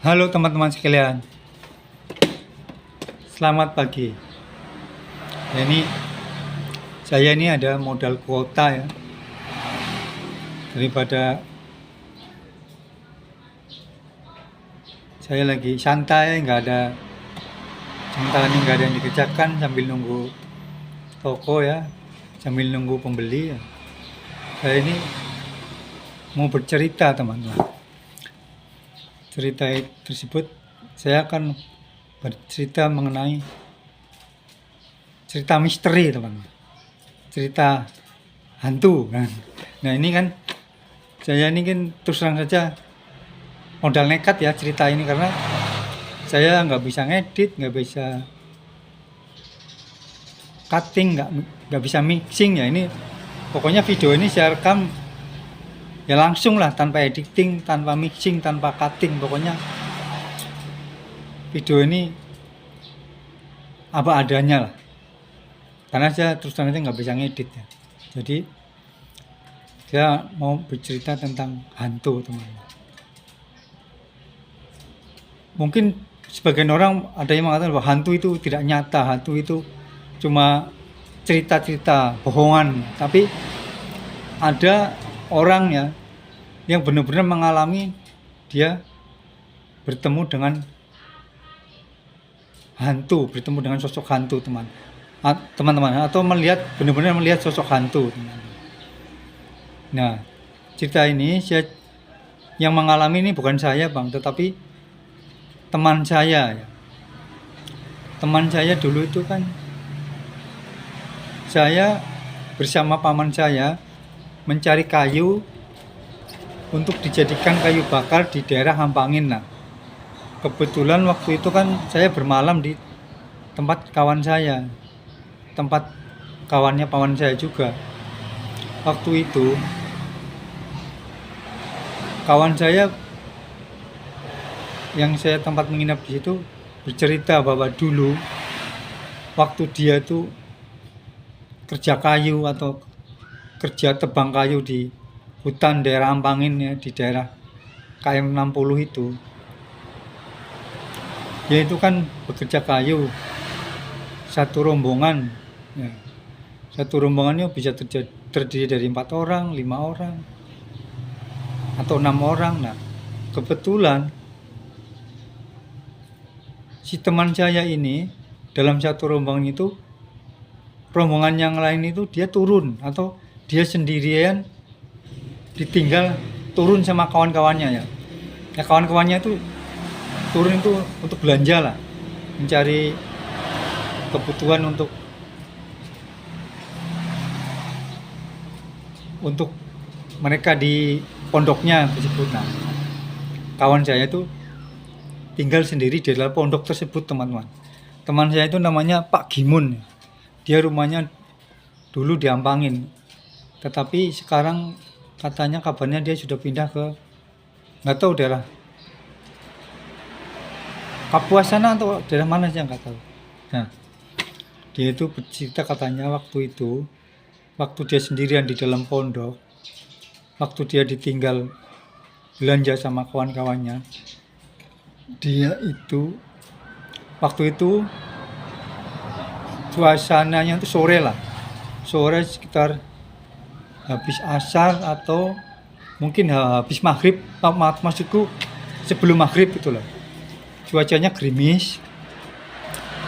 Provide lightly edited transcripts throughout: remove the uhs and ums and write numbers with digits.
Halo teman-teman sekalian, selamat pagi. Saya ini ada modal kuota ya, daripada saya lagi santai, sementara ini nggak ada yang dikerjakan sambil nunggu toko ya, sambil nunggu pembeli ya. Saya ini mau bercerita teman-teman. Cerita tersebut saya akan bercerita mengenai cerita misteri teman-teman, cerita hantu kan. Nah ini kan saya ini kan terus terang saja modal nekat ya cerita ini, karena saya nggak bisa ngedit, nggak bisa cutting, nggak bisa mixing ya. Ini pokoknya video ini saya rekam ya langsung lah, tanpa editing, tanpa mixing, tanpa cutting. Pokoknya video ini apa adanya lah, karena saya terus terang aja nggak bisa ngedit ya. Jadi saya mau bercerita tentang hantu teman-teman. Mungkin sebagian orang ada yang mengatakan bahwa hantu itu tidak nyata, hantu itu cuma cerita-cerita bohongan. Tapi ada orang ya yang benar-benar mengalami, dia bertemu dengan hantu, bertemu dengan sosok hantu teman-teman, atau benar-benar melihat sosok hantu teman-teman. Nah cerita ini yang mengalami ini bukan saya bang, tetapi teman saya ya. Teman saya dulu itu kan, saya bersama paman saya mencari kayu untuk dijadikan kayu bakar di daerah Hampangin. Nah kebetulan waktu itu kan saya bermalam di tempat kawan saya, tempat kawannya paman saya juga. Waktu itu kawan saya yang saya tempat menginap di situ bercerita bahwa dulu waktu dia tuh kerja kayu atau kerja tebang kayu di hutan daerah Ampangin ya, di daerah KM 60 itu, dia itu kan bekerja kayu satu rombongan ya. Satu rombongannya bisa terdiri dari 4 orang, 5 orang atau 6 orang. Nah kebetulan si teman saya ini dalam satu rombongan itu, rombongan yang lain itu dia turun atau dia sendirian ditinggal turun sama kawan-kawannya ya. Ya kawan-kawannya itu turun itu untuk belanja lah, mencari kebutuhan untuk mereka di pondoknya tersebut. Nah kawan saya itu tinggal sendiri di dalam pondok tersebut teman-teman. Teman saya itu namanya Pak Gimun. Dia rumahnya dulu di Ampangin, tetapi sekarang katanya kabarnya dia sudah pindah ke nggak tahu daerah Papua sana atau daerah mana sih, nggak tahu. Nah dia itu bercerita katanya waktu dia sendirian di dalam pondok, waktu dia ditinggal belanja sama kawan-kawannya, dia itu waktu itu suasananya itu sore sekitar habis asar atau mungkin habis maghrib, maksudku sebelum maghrib itulah. Cuacanya gerimis,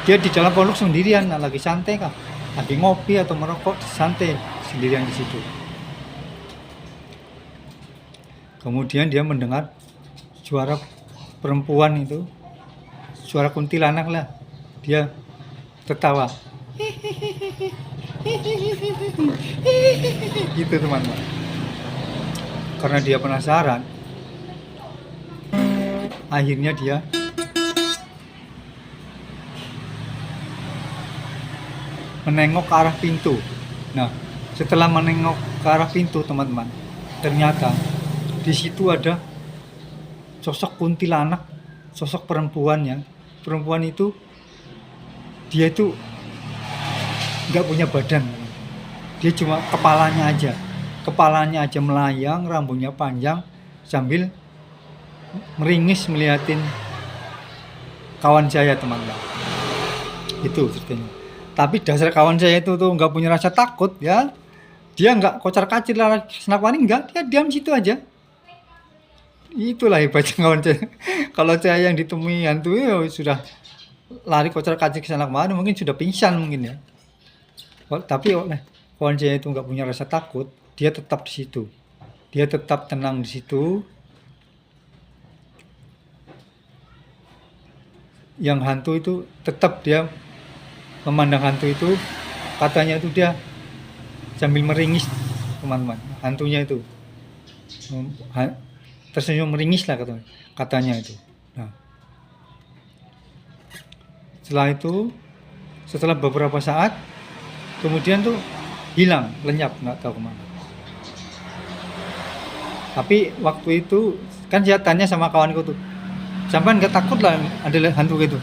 dia di dalam pondok sendirian, lagi santai kah, lagi ngopi atau merokok, santai sendirian di situ. Kemudian dia mendengar suara perempuan itu, suara kuntilanak lah. Dia tertawa gitu teman-teman. Karena dia penasaran, akhirnya dia menengok ke arah pintu. Nah setelah menengok ke arah pintu teman-teman, ternyata di situ ada sosok kuntilanak, sosok perempuannya. Perempuan itu dia itu nggak punya badan, dia cuma kepalanya aja melayang, rambutnya panjang, sambil meringis melihatin kawan saya teman-teman. Itu ceritanya. Tapi dasar kawan saya itu tuh nggak punya rasa takut ya. Dia nggak kocar-kacir lari senak wani, enggak, dia diam situ aja. Itulah hebatnya kawan saya. Kalau saya yang ditemui hantu ya sudah lari kocar-kacir ke sana kemari, mungkin sudah pingsan mungkin ya. Tapi oleh kawan saya itu nggak punya rasa takut, dia tetap di situ. Dia tetap tenang di situ. Yang hantu itu tetap dia memandang hantu itu, katanya itu dia sambil meringis teman-teman, hantunya itu tersenyum meringis lah katanya itu. Nah, setelah beberapa saat kemudian tuh hilang, lenyap, nggak tahu kemana. Tapi waktu itu kan saya tanya sama kawanku tuh, sampean nggak takut lah ada hantu gitu?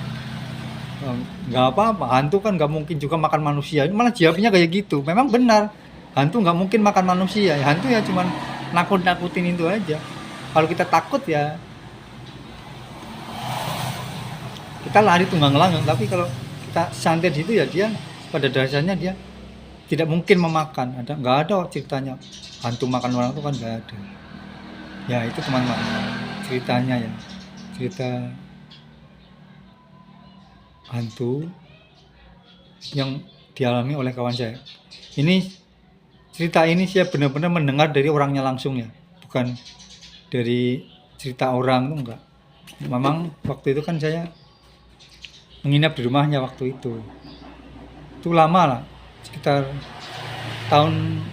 Nggak apa-apa, hantu kan nggak mungkin juga makan manusia. Malah jawabnya kayak gitu. Memang benar, hantu nggak mungkin makan manusia. Hantu ya cuman nakut-nakutin itu aja. Kalau kita takut ya kita lari tunggang langgang. Tapi kalau kita santai di situ ya dia pada dasarnya dia tidak mungkin memakan. Nggak ada ceritanya hantu makan orang itu kan nggak ada. Ya itu teman-teman ceritanya ya, cerita hantu yang dialami oleh kawan saya. Cerita ini saya benar-benar mendengar dari orangnya langsung ya, bukan dari cerita orang tuh enggak. Memang waktu itu kan saya menginap di rumahnya waktu itu. Itu lama lah, sekitar tahun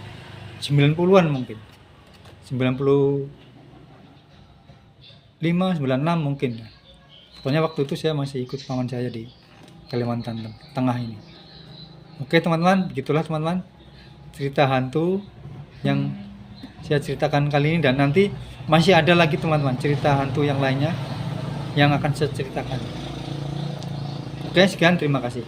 90-an mungkin. 95, 96 mungkin. Pokoknya waktu itu saya masih ikut paman saya di Kalimantan Tengah ini. Oke teman-teman, begitulah teman-teman cerita hantu yang saya ceritakan kali ini, dan nanti masih ada lagi teman-teman cerita hantu yang lainnya yang akan saya ceritakan. Oke, sekian, terima kasih.